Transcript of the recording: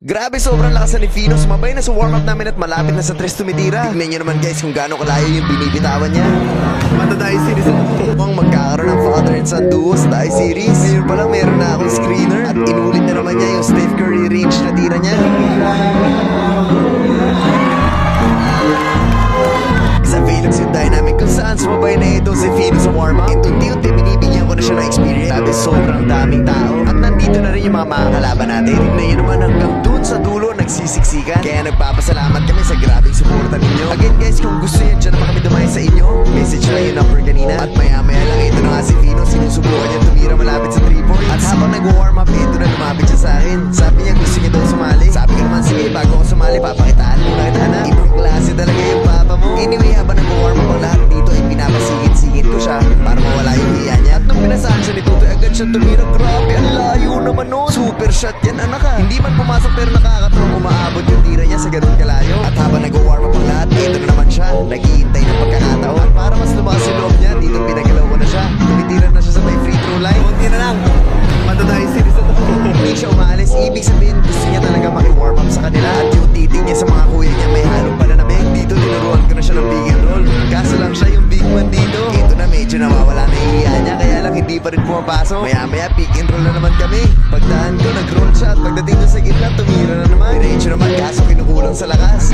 Grabe, sobrang lakas na ni Fino. Sumabay na sa warm-up namin at malapit na sa tres tumitira. Tignan nyo naman guys kung gaano kalayo yung binibitawan niya. Matadai series mukhang magkakaroon ng father and son duo sa Dai series. Ngayon pa lang meron na akong screener at inulit na naman niya yung Steph Curry range na tira niya. Sa Felix yung dynamic kung saan sumabay na ito si Fino sa warm-up. And unti-unti binibigyan ko na siya ng experience. Sabi sobrang daming tao at nandito na rin yung mga makakalaban natin. Tignan nyo naman hanggang dun sa dulo nagsisiksikan. Kaya nagpapasalamat kami sa grabing suporta ninyo. Again guys, kung gusto nyo dyan naman kami dumayo sa inyo, message lang yung number kanina. At maya-maya lang ito na nga si Fino. Sinusubukan niya tumira malapit sa 3 points. At habang nag-warm up, ito na lumapit siya sa akin. Sabi niya gusto niya daw sumali. Sabi ko naman sige, bago ako sumali papakitaan mo na kita na. Ibang klase talaga yung papa mo. Anyway, habang nag-warm up ang lahat dito ay pinapasigit-sigit ko siya para mawala yung hiya niya. At nung pinasaan siya nito, ay agad siya tumira. Grabe, ang layo naman nun. Super shot yan, anak ka. Hindi man pumasok pero nakakatuwang umaabot yung tira niya sa ganun kalayo. At habang nag-warm up ang lahat, ito na naman siya. Naghihintay ng pagkakataon. At para mas lumakas yung loob niya, dito pinagalaw ko na siya. Tumitira na siya sa may free throw line. Kunti na lang. Matadai series na to. Hindi siya umalis. Ibig sabihin, gusto niya talaga maki-warm up sa kanila. At yung titig niya sa mga kuya niya may halong pananabik. Dito tinuruan ko na siya ng big and roll. Kaso lang siya yung big man dito. Ito na medyo nawawala na hiya niya. Kaya lang hindi pa rin pumapasok. Maya-maya pick and roll na naman kami. Pagdaan ko nag-roll shot. Pagdating ko sa gitna, tumira na naman. Diretso naman kaso kinukulang sa lakas.